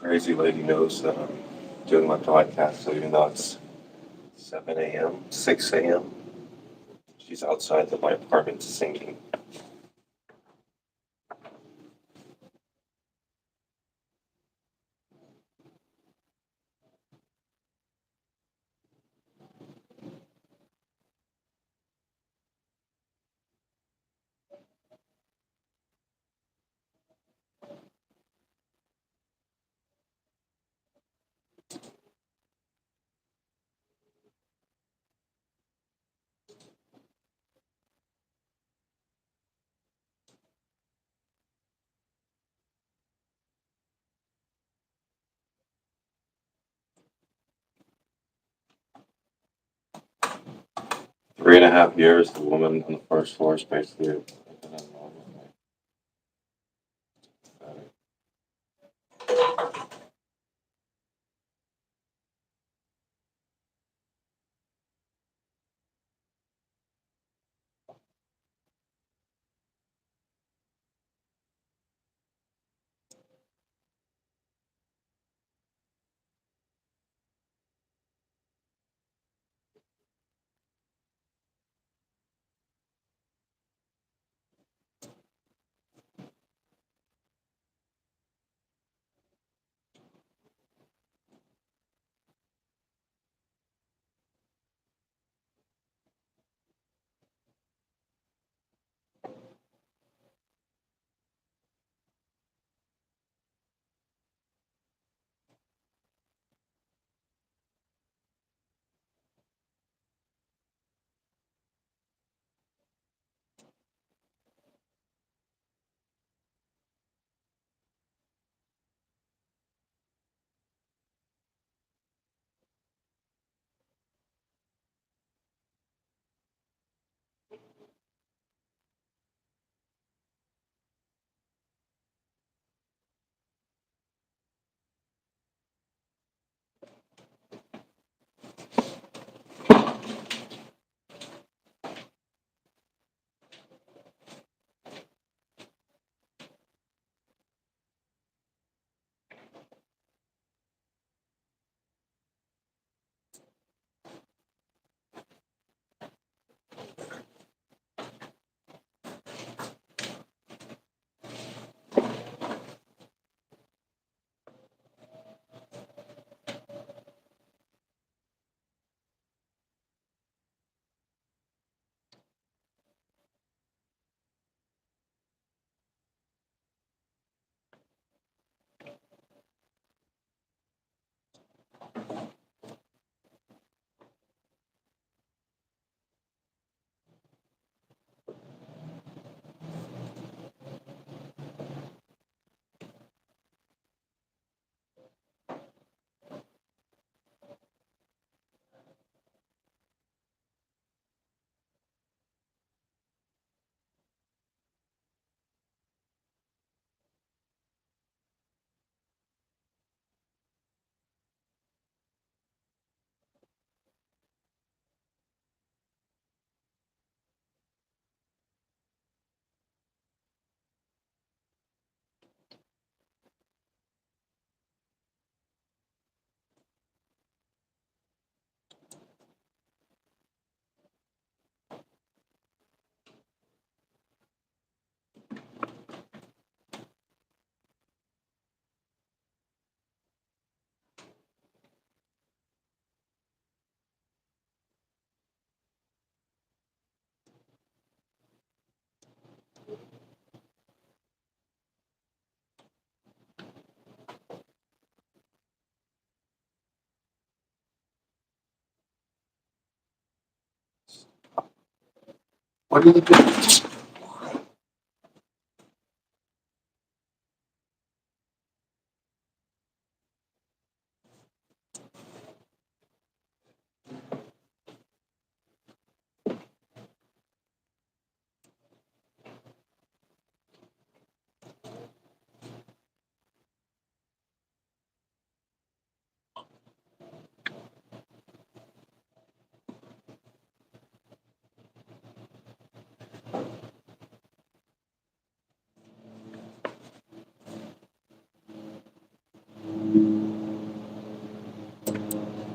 crazy lady knows that I'm doing my podcast, so even though it's 7 a.m., 6 a.m., she's outside of my apartment singing. 3.5 years, the woman on the first floor is basically. What are you doing?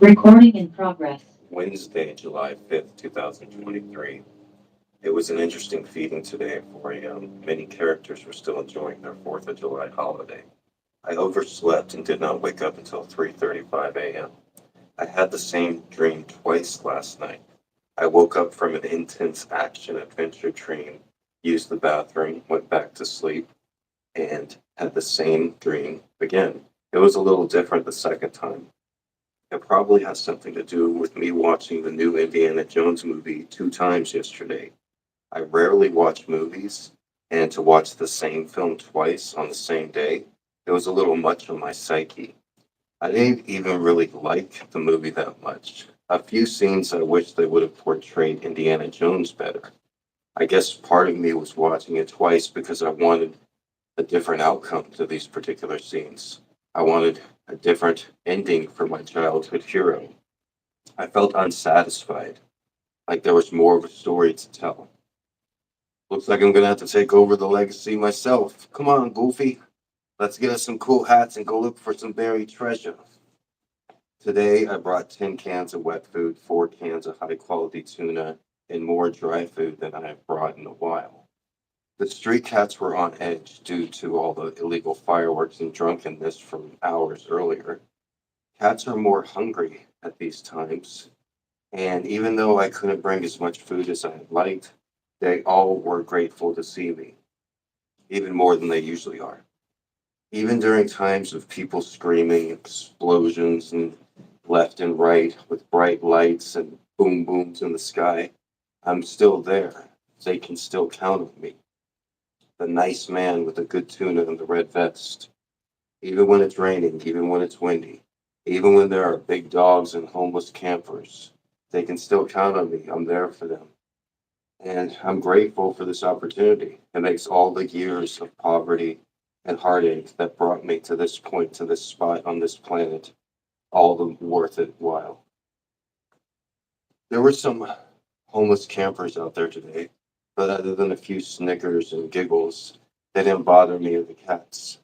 Recording in progress. Wednesday, July 5th, 2023. It was an interesting feeding today at 4 a.m. Many characters were still enjoying their 4th of July holiday. I overslept and did not wake up until 3:35 a.m. I had the same dream twice last night. I woke up from an intense action adventure dream, used the bathroom, went back to sleep, and had the same dream again. It was a little different the second time. It probably has something to do with me watching the new Indiana Jones movie 2 times yesterday. I rarely watch movies, and to watch the same film twice on the same day, it was a little much on my psyche. I didn't even really like the movie that much. A few scenes I wish they would have portrayed Indiana Jones better. I guess part of me was watching it twice because I wanted a different outcome to these particular scenes. I wanted a different ending for my childhood hero. I felt unsatisfied, like there was more of a story to tell. Looks like I'm gonna have to take over the legacy myself. Come on, Goofy. Let's get us some cool hats and go look for some buried treasure. Today, I brought 10 cans of wet food, 4 cans of high quality tuna, and more dry food than I have brought in a while. The street cats were on edge due to all the illegal fireworks and drunkenness from hours earlier. Cats are more hungry at these times, and even though I couldn't bring as much food as I had liked, they all were grateful to see me, even more than they usually are. Even during times of people screaming, explosions, and left and right with bright lights and boom booms in the sky, I'm still there. They can still count on me. The nice man with the good tuna and the red vest. Even when it's raining, even when it's windy, even when there are big dogs and homeless campers, they can still count on me. I'm there for them. And I'm grateful for this opportunity. It makes all the years of poverty and heartache that brought me to this point, to this spot on this planet, all the worth it while. There were some homeless campers out there today, but other than a few snickers and giggles, they didn't bother me or the cats.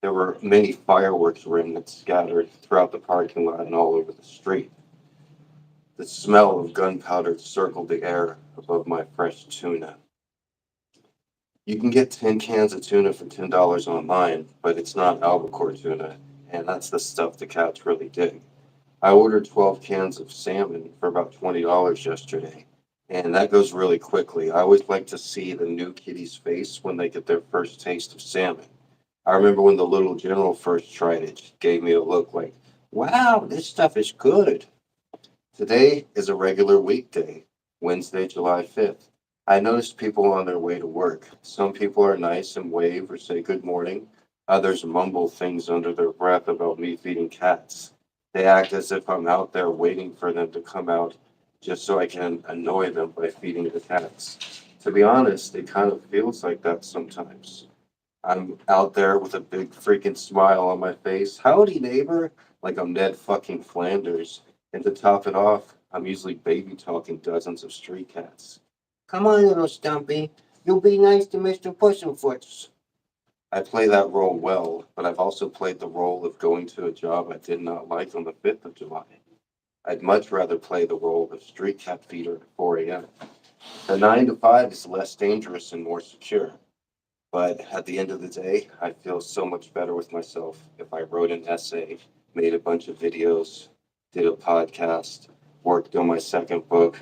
There were many fireworks remnants scattered throughout the parking lot and all over the street. The smell of gunpowder circled the air above my fresh tuna. You can get 10 cans of tuna for $10 online, but it's not albacore tuna, and that's the stuff the cats really dig. I ordered 12 cans of salmon for about $20 yesterday, and that goes really quickly. I always like to see the new kitty's face when they get their first taste of salmon. I remember when the little general first tried it, she gave me a look like, wow, this stuff is good. Today is a regular weekday, Wednesday, July 5th. I noticed people on their way to work. Some people are nice and wave or say good morning. Others mumble things under their breath about me feeding cats. They act as if I'm out there waiting for them to come out just so I can annoy them by feeding the cats. To be honest, it kind of feels like that sometimes. I'm out there with a big freaking smile on my face. Howdy, neighbor. Like I'm Ned fucking Flanders. And to top it off, I'm usually baby talking dozens of street cats. Come on, little Stumpy. You'll be nice to Mr. Pussyfoots. I play that role well, but I've also played the role of going to a job I did not like on the 5th of July. I'd much rather play the role of street cat feeder at 4 a.m. The 9 to 5 is less dangerous and more secure. But at the end of the day, I feel so much better with myself if I wrote an essay, made a bunch of videos, did a podcast, worked on my second book,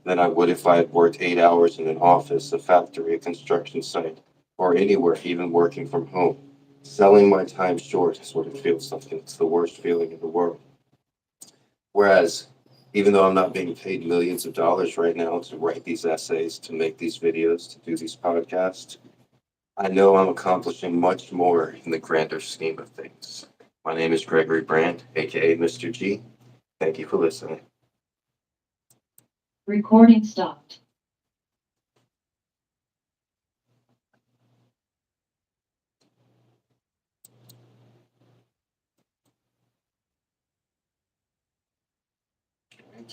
than I would if I had worked 8 hours in an office, a factory, a construction site, or anywhere, even working from home. Selling my time short is what it feels like, and it's the worst feeling in the world. Whereas, even though I'm not being paid millions of dollars right now to write these essays, to make these videos, to do these podcasts, I know I'm accomplishing much more in the grander scheme of things. My name is Gregory Brandt, aka Mr. G. Thank you for listening. Recording stopped.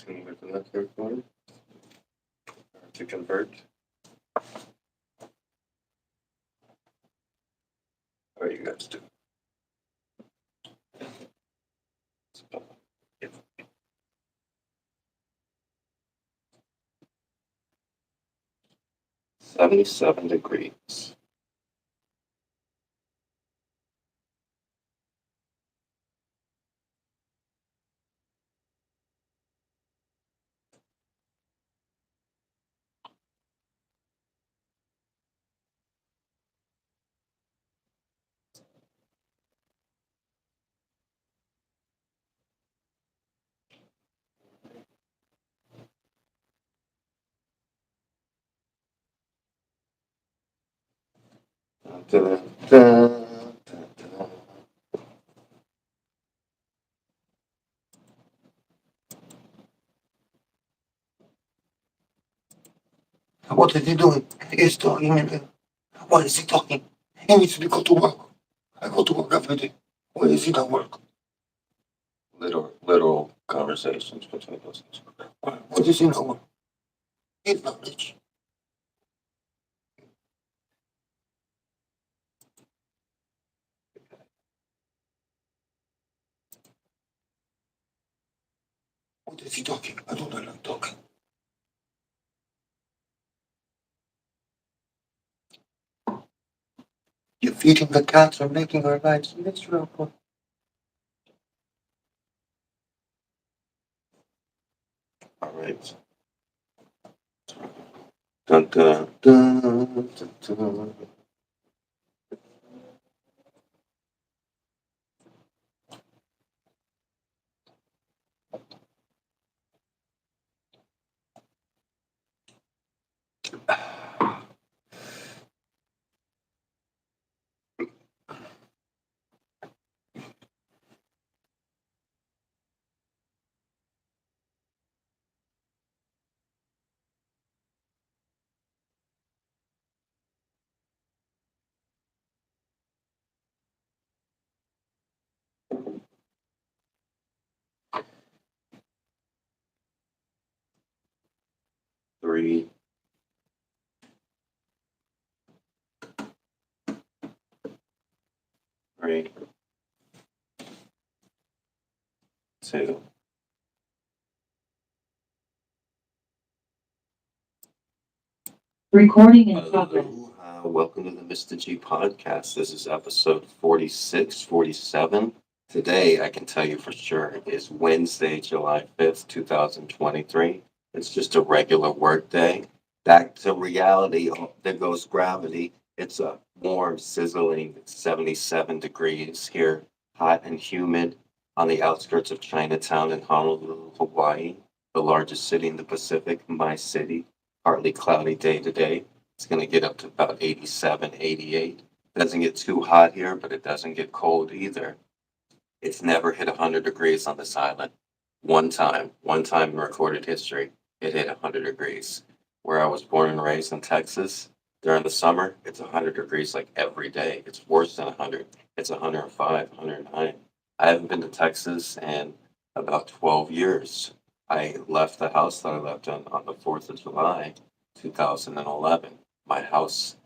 Can we wait for that to record? To convert? How are you guys doing? 77 degrees. Dun, dun, dun, dun. What is he doing? He's talking again. Why is he talking? He needs to go to work. I go to work every day. Why is he not work? Little conversations between us. What is he not work? He's not rich. What is he talking? I don't like talking. You're feeding the cats or making our lives miserable. All right. Dun, dun, dun, dun, dun. 3, 3, 2. Recording in progress. Welcome to the Mr.G podcast. This is episode 46, 47. Today, I can tell you for sure, is Wednesday, July 5th, 2023. It's just a regular work day. Back to reality. Oh, there goes gravity. It's a warm, sizzling 77 degrees here, hot and humid on the outskirts of Chinatown in Honolulu, Hawaii, the largest city in the Pacific, my city. Partly cloudy day today. It's going to get up to about 87, 88. Doesn't get too hot here, but it doesn't get cold either. It's never hit 100 degrees on this island. One time in recorded history, it hit 100 degrees. Where I was born and raised in Texas, during the summer, it's 100 degrees like every day. It's worse than 100. It's 105, 109. I haven't been to Texas in about 12 years. I left the house that I lived in on the 4th of July, 2011. My house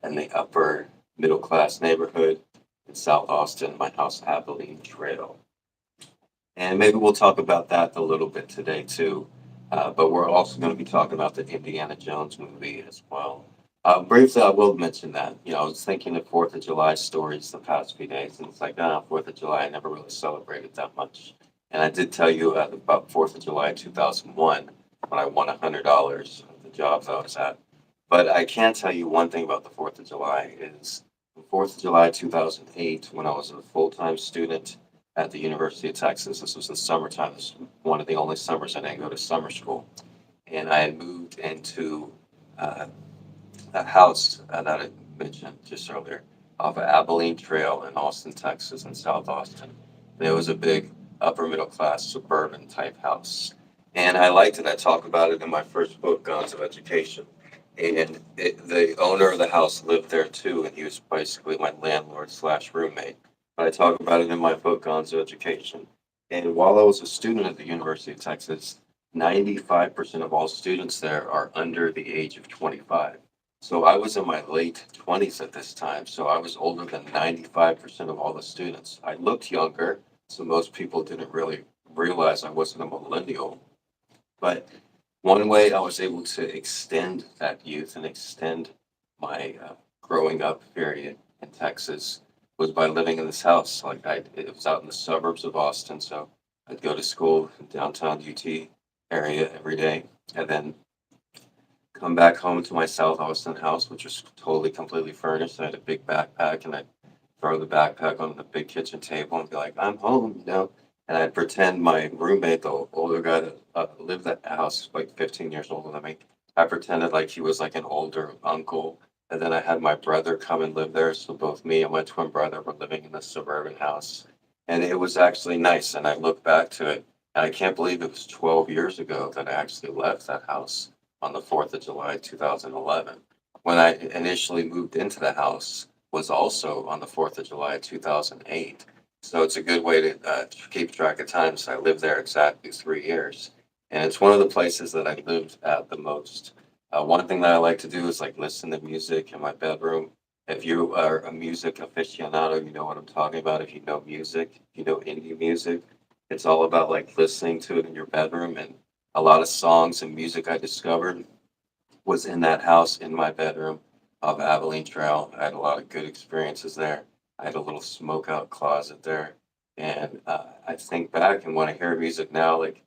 in the upper middle class neighborhood in South Austin, my house, Abilene Trail. And maybe we'll talk about that a little bit today too. But we're also going to be talking about the Indiana Jones movie as well. Briefly, I will mention that. I was thinking of 4th of July stories the past few days, and it's like, 4th of July, I never really celebrated that much. And I did tell you about 4th of July 2001 when I won $100 at the job I was at. But I can tell you one thing about the 4th of July is the 4th of July 2008, when I was a full time student at the University of Texas. This was the summertime. This was one of the only summers I didn't go to summer school. And I had moved into uh, a house that I mentioned just earlier off of Abilene Trail in Austin, Texas, in South Austin. And it was a big upper middle class suburban type house. And I liked it. I talk about it in my first book, Guns of Education. And the owner of the house lived there too, and he was basically my landlord slash roommate. But I talk about it in my book, Guns of Education. And while I was a student at the University of Texas, 95% of all students there are under the age of 25. So I was in my late 20s at this time, so I was older than 95% of all the students. I looked younger, so most people didn't really realize I wasn't a millennial. But one way I was able to extend that youth and extend my growing up period in Texas was by living in this house. Like it was out in the suburbs of Austin, so I'd go to school in downtown UT area every day, and then come back home to my South Austin house, which was totally completely furnished. I had a big backpack, and I'd throw the backpack on the big kitchen table and be like, "I'm home," you know. And I'd pretend my roommate, the older guy that lived at the house, like 15 years older than me, I pretended like he was like an older uncle. And then I had my brother come and live there. So both me and my twin brother were living in this suburban house. And it was actually nice. And I look back to it, and I can't believe it was 12 years ago that I actually left that house on the 4th of July, 2011. When I initially moved into the house was also on the 4th of July, 2008. So it's a good way to keep track of time. So I lived there exactly 3 years. And it's one of the places that I lived at the most. One thing that I like to do is like listen to music in my bedroom. If you are a music aficionado, you know what I'm talking about. If you know music, you know indie music, it's all about like listening to it in your bedroom. And a lot of songs and music I discovered was in that house in my bedroom of Abilene Trail. I had a lot of good experiences there. I had a little smoke out closet there. And I think back and when I hear music now, like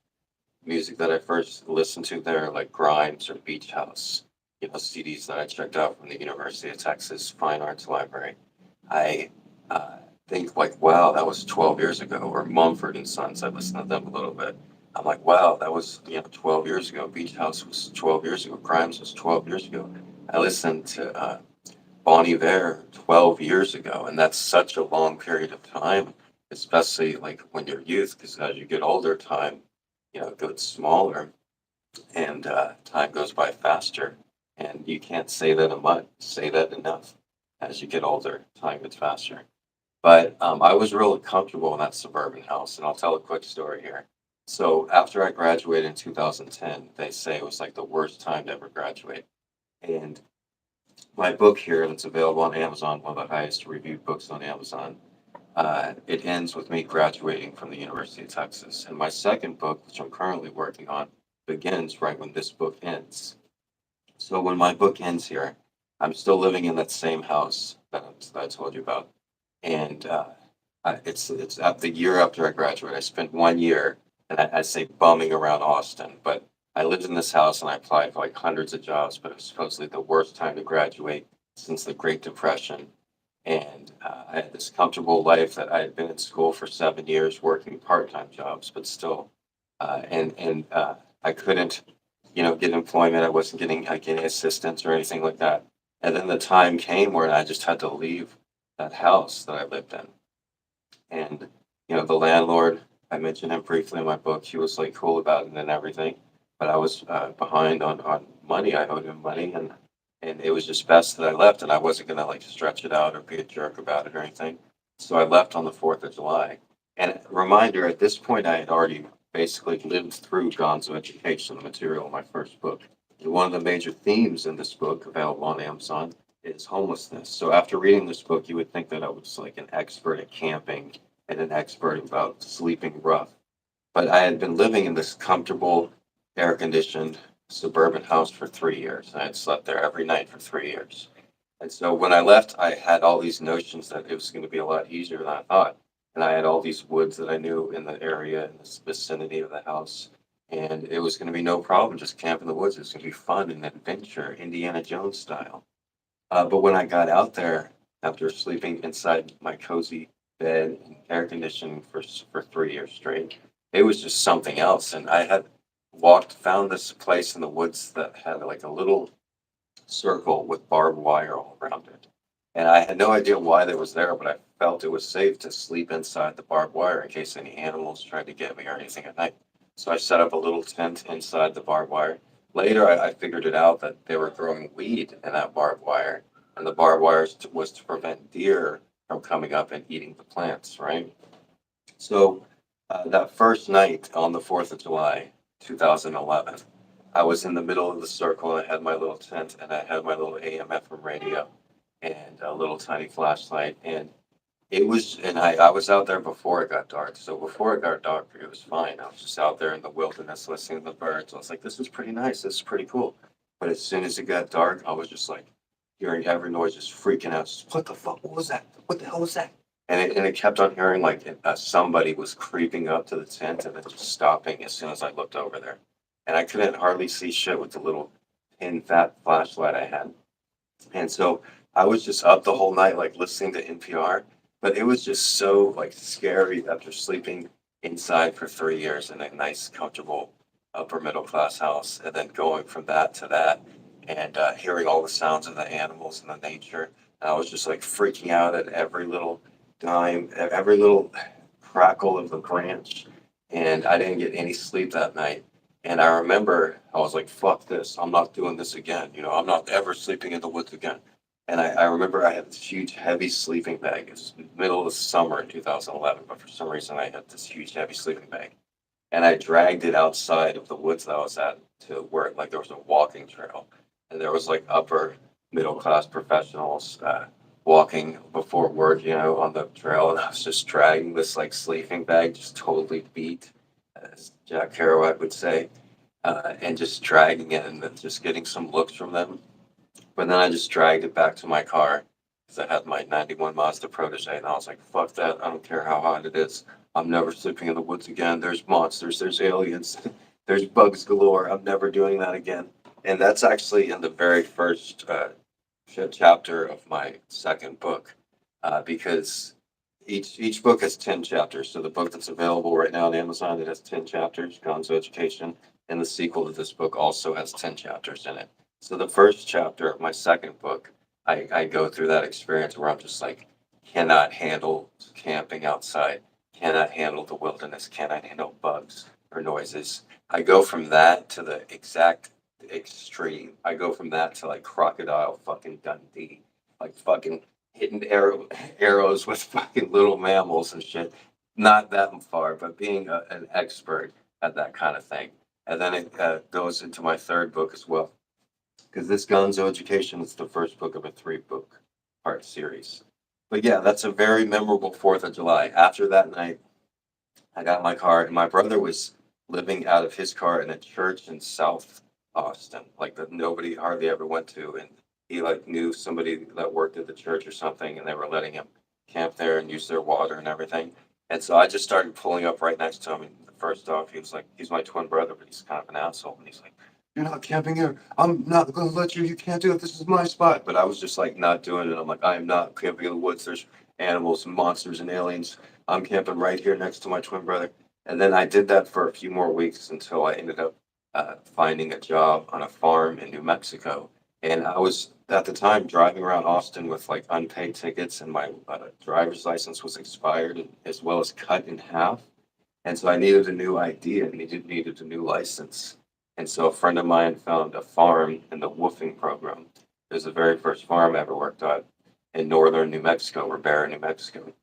music that I first listened to there, like Grimes or Beach House, you know, CDs that I checked out from the University of Texas Fine Arts Library. I uh, think like, wow, that was 12 years ago. Or Mumford and Sons, I listened to them a little bit. I'm like, wow, that was 12 years ago. Beach House was 12 years ago. Grimes was 12 years ago. I listened to Bon Iver 12 years ago, and that's such a long period of time, especially like when you're youth, because as you get older, time gets smaller, and time goes by faster. And you can't say that enough. As you get older, time gets faster. But I was really comfortable in that suburban house, and I'll tell a quick story here. So after I graduated in 2010, they say it was like the worst time to ever graduate. And my book here that's available on Amazon, one of the highest reviewed books on Amazon, it ends with me graduating from the University of Texas. And my second book, which I'm currently working on, begins right when this book ends. So when my book ends here, I'm still living in that same house that I told you about. And it's at the year after I graduated. I spent 1 year, and I say bumming around Austin, but I lived in this house and I applied for like hundreds of jobs, but it was supposedly the worst time to graduate since the Great Depression. And I had this comfortable life that I had been in school for 7 years, working part-time jobs, but still, and I couldn't, get employment. I wasn't getting like any assistance or anything like that. And then the time came where I just had to leave that house that I lived in. And, the landlord, I mentioned him briefly in my book. He was like cool about it and everything. But I was behind on money. I owed him money, and it was just best that I left. And I wasn't gonna like stretch it out or be a jerk about it or anything. So I left on the 4th of July. And reminder, at this point, I had already basically lived through Gonzo Education, the material in my first book. And one of the major themes in this book, available on Amazon, is homelessness. So after reading this book, you would think that I was like an expert at camping and an expert about sleeping rough. But I had been living in this comfortable, air conditioned suburban house for 3 years. I had slept there every night for 3 years. And so when I left, I had all these notions that it was going to be a lot easier than I thought. And I had all these woods that I knew in the area, in the vicinity of the house. And it was going to be no problem just camp in the woods. It was going to be fun and adventure, Indiana Jones style. But when I got out there after sleeping inside my cozy bed and air conditioning for 3 years straight, it was just something else. And I had found this place in the woods that had like a little circle with barbed wire all around it. And I had no idea why that was there, but I felt it was safe to sleep inside the barbed wire in case any animals tried to get me or anything at night. So I set up a little tent inside the barbed wire. Later, I figured it out that they were growing weed in that barbed wire, and the barbed wire was to prevent deer from coming up and eating the plants, right? So that first night on the 4th of July, 2011, I was in the middle of the circle. I had my little tent and I had my little AM FM radio and a little tiny flashlight. And I was out there before it got dark. So before it got dark, it was fine. I was just out there in the wilderness listening to the birds. I was like, this is pretty nice. This is pretty cool. But as soon as it got dark, I was just like, hearing every noise, just freaking out. Just, What the fuck? What was that? What the hell was that? and it kept on hearing like somebody was creeping up to the tent and then just stopping as soon as I looked over there. And I couldn't hardly see shit with the little pin fat flashlight I had. And so I was just up the whole night, like listening to NPR. But it was just so like scary after sleeping inside for 3 years in a nice, comfortable upper middle class house, and then going from that to that, and hearing all the sounds of the animals and the nature. And I was just like freaking out at every little dime, every little crackle of the branch. And I didn't get any sleep that night. And I remember I was like, fuck this. I'm not doing this again. You know, I'm not ever sleeping in the woods again. And I remember I had this huge, heavy sleeping bag. It was middle of the summer in 2011, but for some reason I had this huge, heavy sleeping bag. And I dragged it outside of the woods that I was at to where, like, there was a walking trail. And there was, like, upper middle class professionals walking before work, you know, on the trail. And I was just dragging this, like, sleeping bag, just totally beat, as Jack Kerouac would say, and just dragging it and then just getting some looks from them. But then I just dragged it back to my car because I had my 91 Mazda Protege, and I was like, fuck that. I don't care how hot it is. I'm never sleeping in the woods again. There's monsters, there's aliens, there's bugs galore. I'm never doing that again. And that's actually in the very first chapter of my second book, because each book has 10 chapters. So the book that's available right now on Amazon, it has 10 chapters, Gonzo Education, and the sequel to this book also has 10 chapters in it. So the first chapter of my second book, I go through that experience where I'm just like, cannot handle camping outside, cannot handle the wilderness, cannot handle bugs or noises. I go from that to the exact extreme. I go from that to like crocodile fucking Dundee, like fucking hitting arrows with fucking little mammals and shit. Not that far, but being an expert at that kind of thing. And then it goes into my third book as well, because this Gonzo Education is the first book of a 3 book part series. But yeah, that's a very memorable 4th of July. After that night, I got my car, and my brother was living out of his car in a church in South Austin, like that nobody hardly ever went to. And he like knew somebody that worked at the church or something, and they were letting him camp there and use their water and everything. And so I just started pulling up right next to him. And first off, he was like, he's my twin brother, but he's kind of an asshole. And he's like, you're not camping here. I'm not going to let you. You can't do it. This is my spot. But I was just like not doing it. I'm like, I am not camping in the woods. There's animals and monsters and aliens. I'm camping right here next to my twin brother. And then I did that for a few more weeks until I ended up finding a job on a farm in New Mexico. And I was at the time driving around Austin with like unpaid tickets, and my driver's license was expired as well as cut in half. And so I needed a new ID and needed a new license. And so a friend of mine found a farm in the woofing program. It was the very first farm I ever worked on in northern New Mexico, Rivera, New Mexico.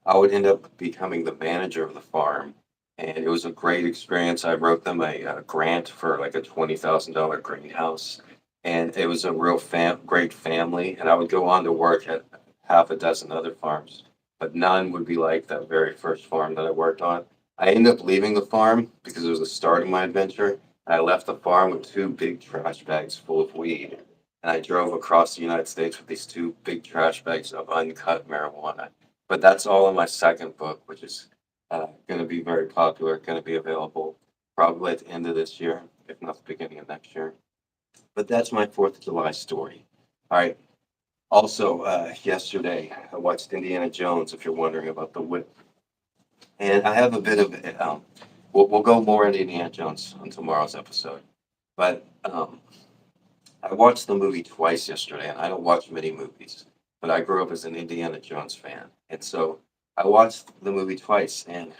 I would end up becoming the manager of the farm, and it was a great experience. I wrote them a grant for like a $20,000 greenhouse, and it was a real great family. And I would go on to work at half a dozen other farms, but none would be like that very first farm that I worked on. I ended up leaving the farm because it was the start of my adventure. I left the farm with 2 big trash bags full of weed, and I drove across the United States with these 2 big trash bags of uncut marijuana. But that's all in my second book, which is going to be very popular, going to be available probably at the end of this year, if not the beginning of next year. But that's my 4th of July story. All right. Also, yesterday, I watched Indiana Jones, if you're wondering about the whip. And I have a bit of, we'll go more into Indiana Jones on tomorrow's episode. But I watched the movie twice yesterday, and I don't watch many movies, but I grew up as an Indiana Jones fan. And so I watched the movie twice, and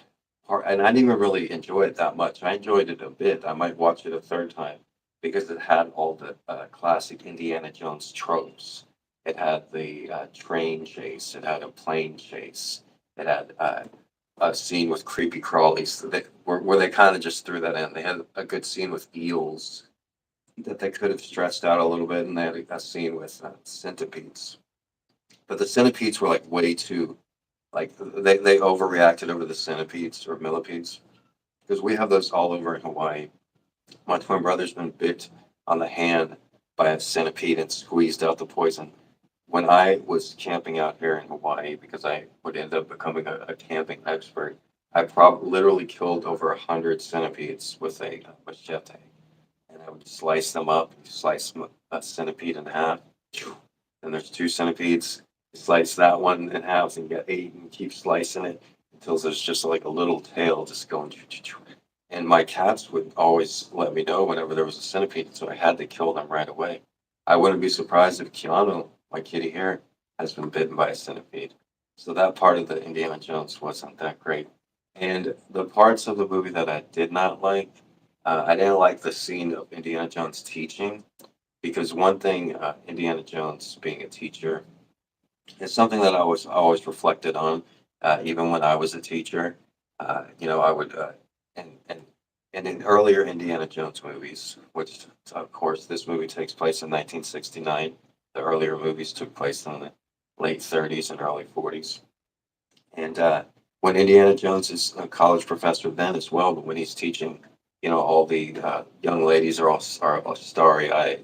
I didn't even really enjoy it that much. I enjoyed it a bit. I might watch it a third time because it had all the classic Indiana Jones tropes. It had the train chase, it had a plane chase, it had a scene with creepy crawlies where they kind of just threw that in. They had a good scene with eels that they could have stretched out a little bit, and they had a scene with centipedes. But the centipedes were like way too, like they overreacted over the centipedes or millipedes, because we have those all over in Hawaii. My twin brother's been bit on the hand by a centipede and squeezed out the poison. When I was camping out here in Hawaii, because I would end up becoming a camping expert, I probably literally killed over 100 centipedes with a machete. And I would slice them up, slice a centipede in half. And there's two centipedes. Slice that one in half and get eight and keep slicing it until there's just like a little tail just going. And my cats would always let me know whenever there was a centipede, so I had to kill them right away. I wouldn't be surprised if Keanu, my kitty here, has been bitten by a centipede. So that part of the Indiana Jones wasn't that great. And the parts of the movie that I did not like, I didn't like the scene of Indiana Jones teaching because one thing, Indiana Jones being a teacher, is something that I was always reflected on, even when I was a teacher. I would, and in earlier Indiana Jones movies, which of course this movie takes place in 1969, the earlier movies took place in the late 30s and early 40s. And when Indiana Jones is a college professor then as well, but when he's teaching, all the young ladies are starry eyed.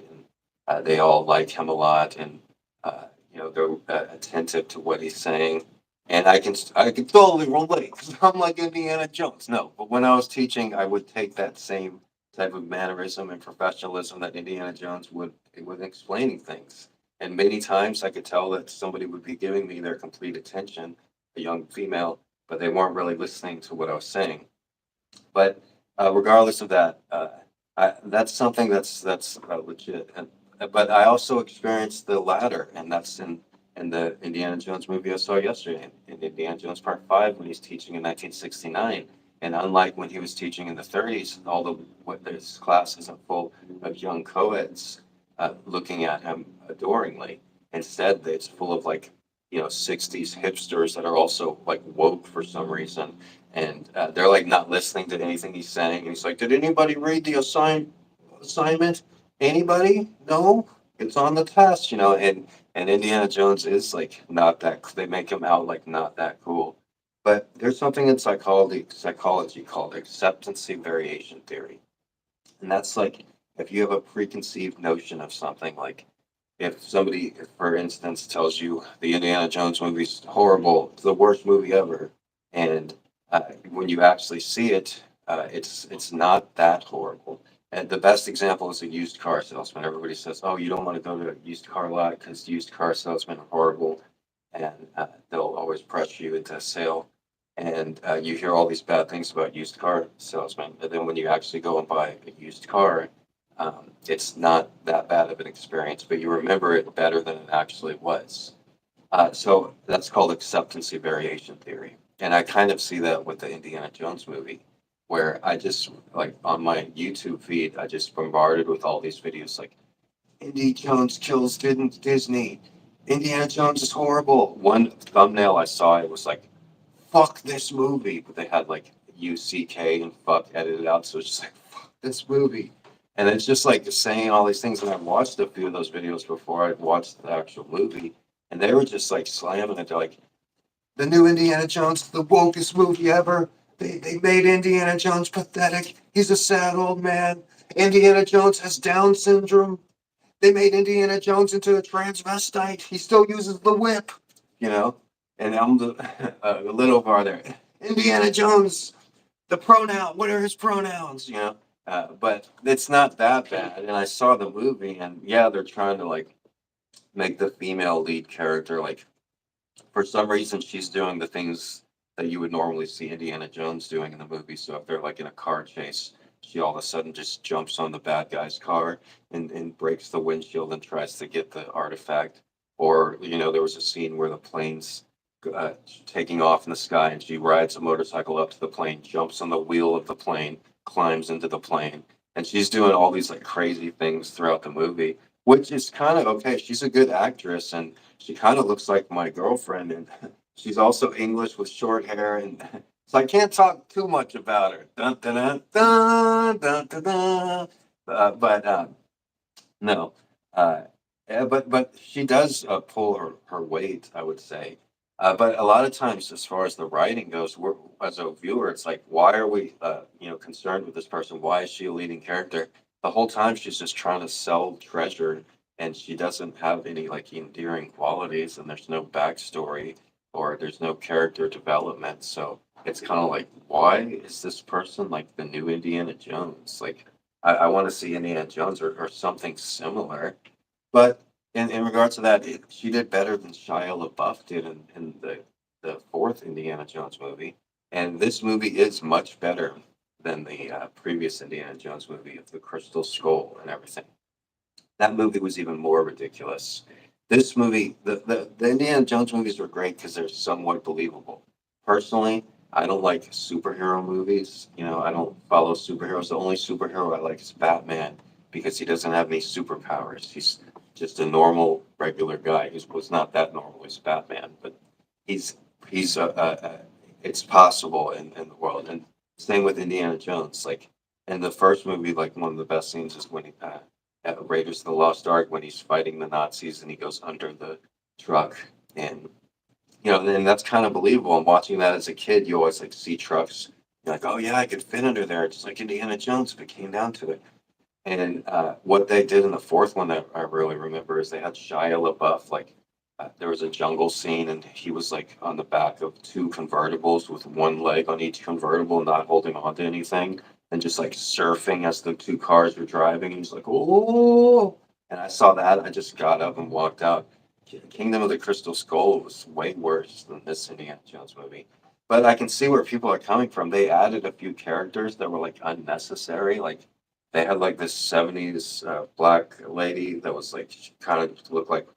They all like him a lot, and they're attentive to what he's saying. And I can totally relate 'cause I'm like Indiana Jones. No, but when I was teaching, I would take that same type of mannerism and professionalism that Indiana Jones would with explaining things. And many times I could tell that somebody would be giving me their complete attention, a young female, but they weren't really listening to what I was saying. But regardless of that, that's something that's legit. And but I also experienced the latter, and that's in the Indiana Jones movie I saw yesterday, in Indiana Jones Part Five, when he's teaching in 1969. And unlike when he was teaching in the 30s, all the what his class isn't full of young co-eds looking at him adoringly. Instead, it's full of like 60s hipsters that are also like woke for some reason, and they're like not listening to anything he's saying. And he's like, "Did anybody read the assignment? Anybody? No, it's on the test, And Indiana Jones is like not that. They make him out like not that cool. But there's something in psychology called acceptancy variation theory, and that's like if you have a preconceived notion of something, like if somebody, for instance, tells you the Indiana Jones movie's horrible, it's the worst movie ever, and when you actually see it, it's not that horrible. And the best example is a used car salesman. Everybody says, "Oh, you don't want to go to a used car lot because used car salesmen are horrible, and they'll always pressure you into a sale." And you hear all these bad things about used car salesmen, but then when you actually go and buy a used car, it's not that bad of an experience, but you remember it better than it actually was. So that's called acceptancy variation theory. And I kind of see that with the Indiana Jones movie, where I just, like, on my YouTube feed, I just bombarded with all these videos like, Indy Jones kills Disney. Indiana Jones is horrible. One thumbnail I saw, it was like, fuck this movie. But they had like UCK and fuck edited out. So it's just like, fuck this movie. And it's just like saying all these things. And I watched a few of those videos before I watched the actual movie. And they were just like slamming it. They're like, the new Indiana Jones, the wokest movie ever. They made Indiana Jones pathetic. He's a sad old man. Indiana Jones has Down syndrome. They made Indiana Jones into a transvestite. He still uses the whip, you know. And I'm a little farther. Indiana Jones, the pronoun. What are his pronouns? But it's not that bad. And I saw the movie, and yeah, they're trying to like make the female lead character like for some reason she's doing the things that you would normally see Indiana Jones doing in the movie. So if they're like in a car chase, she all of a sudden just jumps on the bad guy's car and breaks the windshield and tries to get the artifact. Or, there was a scene where the plane's taking off in the sky and she rides a motorcycle up to the plane, jumps on the wheel of the plane, climbs into the plane. And she's doing all these like crazy things throughout the movie, which is kind of okay. She's a good actress, and she kind of looks like my girlfriend, and she's also English with short hair, and so I can't talk too much about her. Dun, dun, dun, dun, dun, dun, dun. But no, uh, but she does pull her weight, I would say. But a lot of times, as far as the writing goes, as a viewer, it's like, why are we, concerned with this person? Why is she a leading character? the whole time she's just trying to sell treasure, and she doesn't have any like endearing qualities, and there's no backstory or there's no character development. So it's kind of like, why is this person like the new Indiana Jones? Like, I want to see Indiana Jones or something similar. But in regards to that, she did better than Shia LaBeouf did in the fourth Indiana Jones movie. And this movie is much better than the previous Indiana Jones movie of the Crystal Skull and everything. That movie was even more ridiculous. This movie, the Indiana Jones movies were great because they're somewhat believable. Personally, I don't like superhero movies. You know, I don't follow superheroes. The only superhero I like is Batman because he doesn't have any superpowers. He's just a normal, regular guy. He was not that normal. He's Batman, but he's he's it's possible in the world. And same with Indiana Jones. Like in the first movie, like one of the best scenes is when at Raiders of the Lost Ark when he's fighting the Nazis and he goes under the truck, and and that's kind of believable. And watching that as a kid, you always like see trucks. You're like, oh yeah, I could fit under there, just like Indiana Jones if it came down to it. And what they did in the fourth one that I really remember is they had Shia LaBeouf. Like, there was a jungle scene, and he was like on the back of two convertibles with one leg on each convertible, not holding on to anything, and just like surfing as the two cars were driving. And he's like, "Oh!" And I saw that. I just got up and walked out. Kingdom of the Crystal Skull was way worse than this Indiana Jones movie. But I can see where people are coming from. They added a few characters that were like unnecessary, like they had like this 70s black lady that was like, she kind of looked like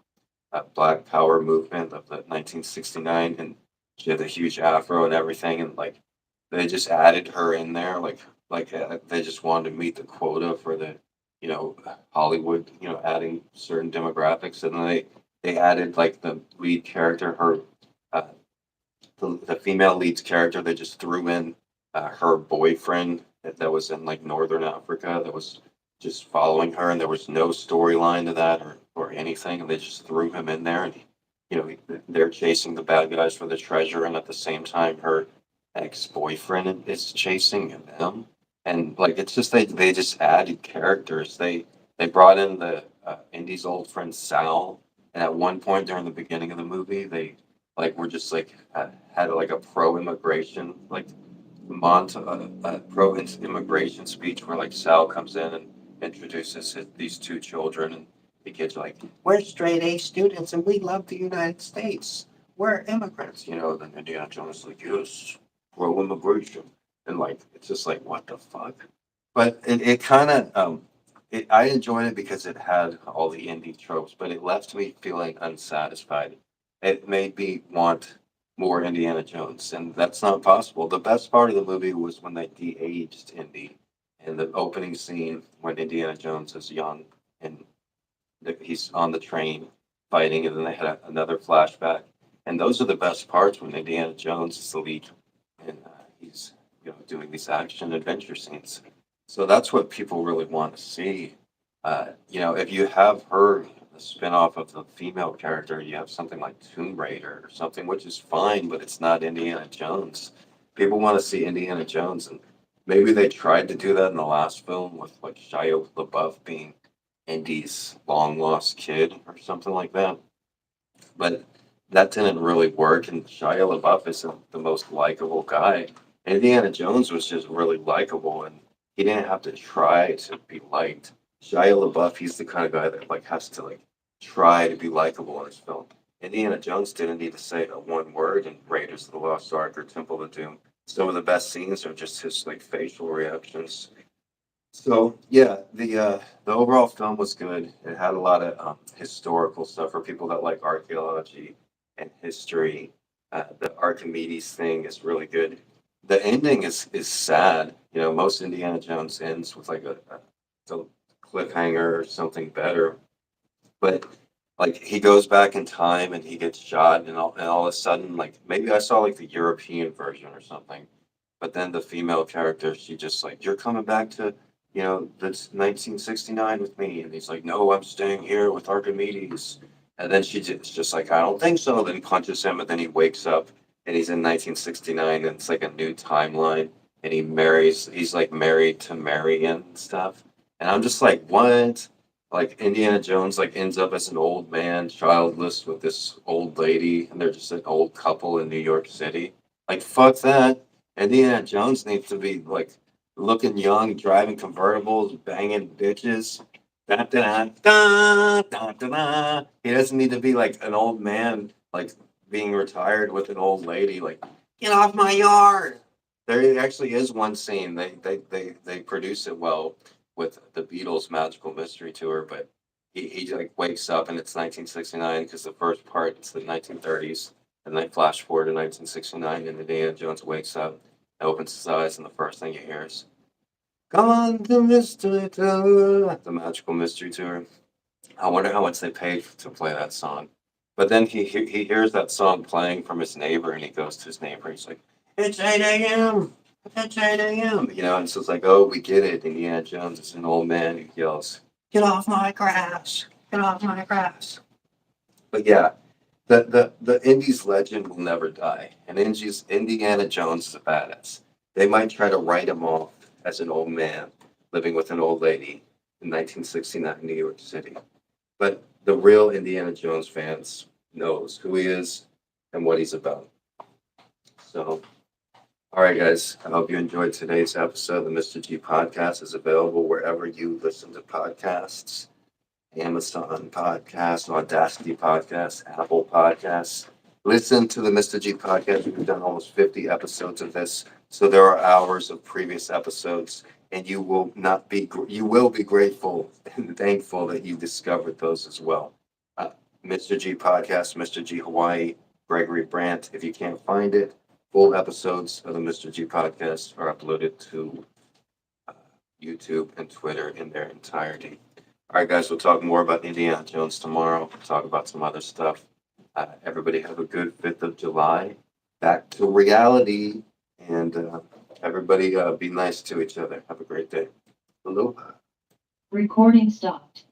a black power movement of the 1969, and she had a huge afro and everything, and like they just added her in there like they just wanted to meet the quota for the Hollywood, adding certain demographics. And then they added like the lead character, her uh, the female lead's character. They just threw in her boyfriend that was in like northern Africa that was just following her, and there was no storyline to that or anything, and they just threw him in there, and they're chasing the bad guys for the treasure, and at the same time her ex-boyfriend is chasing them, and like it's just they just added characters. They brought in the Indy's old friend Sal, and at one point during the beginning of the movie they like were just like had like a pro-immigration like pro-immigration speech where like Sal comes in and introduces these two children, and the kids are like, "We're straight A students and we love the United States. We're immigrants." Then Indiana Jones is like, "Yes, pro-immigration," and like it's just like, what the fuck? But it kind of I enjoyed it because it had all the indie tropes, but it left me feeling unsatisfied. It made me want more Indiana Jones, and that's not possible. The best part of the movie was when they de-aged Indy in the opening scene when Indiana Jones is young and he's on the train fighting, and then they had another flashback. And those are the best parts when Indiana Jones is the lead and he's doing these action adventure scenes. So that's what people really want to see. If you have her the spin-off of the female character, you have something like Tomb Raider or something, which is fine, but it's not Indiana Jones. People want to see Indiana Jones, and maybe they tried to do that in the last film with like Shia LaBeouf being Indy's long lost kid or something like that. But that didn't really work, and Shia LaBeouf isn't the most likable guy. Indiana Jones was just really likable, and he didn't have to try to be liked. Shia LaBeouf, he's the kind of guy that like has to like try to be likable in his film. Indiana Jones didn't need to say a one word in Raiders of the Lost Ark or Temple of Doom. Some of the best scenes are just his like facial reactions. So yeah, the overall film was good. It had a lot of historical stuff for people that like archaeology and history. The Archimedes thing is really good. The ending is sad. Most Indiana Jones ends with like a cliffhanger or something better. But like he goes back in time and he gets shot, and all of a sudden, like maybe I saw like the European version or something. But then the female character, she just like, "You're coming back to, this 1969 with me," and he's like, "No, I'm staying here with Archimedes." And then just like, "I don't think so." Then punches him, and then he wakes up and he's in 1969, and it's like a new timeline. And he's like married to Marion and stuff. And I'm just like, what? Like Indiana Jones like ends up as an old man, childless with this old lady, and they're just an old couple in New York City. Like fuck that. Indiana Jones needs to be like looking young, driving convertibles, banging bitches. Da, da, da, da, da, da. He doesn't need to be like an old man, like being retired with an old lady, like, get off my yard. There actually is one scene. They produce it well with the Beatles' Magical Mystery Tour, but he like wakes up and it's 1969 because the first part it's the 1930s, and they flash forward to 1969, and Indiana Jones wakes up, opens his eyes, and the first thing he hears, "Come on the mystery tour," the Magical Mystery Tour. I wonder how much they paid to play that song. But then he hears that song playing from his neighbor, and he goes to his neighbor. He's like, "It's 8 a.m. It's 8 a.m." You know, and so it's like, "Oh, we get it." Indiana Jones is an old man who yells, "Get off my grass! Get off my grass!" But yeah, the Indy's legend will never die, and Indiana Jones is a badass. They might try to write him off as an old man living with an old lady in 1969 New York City. But the real Indiana Jones fans knows who he is and what he's about. So, all right, guys. I hope you enjoyed today's episode. The Mr. G podcast is available wherever you listen to podcasts: Amazon Podcast, Audacity Podcast, Apple Podcasts. Listen to the Mr. G podcast. We've done almost 50 episodes of this, so there are hours of previous episodes, and you will be grateful and thankful that you discovered those as well. Uh, Mr. G podcast, Mr. G Hawaii, Gregory Brandt. If you can't find it, full episodes of the Mr. G podcast are uploaded to YouTube and Twitter in their entirety. All right, guys, we'll talk more about Indiana Jones tomorrow. We'll talk about some other stuff. Everybody have a good 5th of July. Back to reality. And everybody be nice to each other. Have a great day. Aloha. Recording stopped.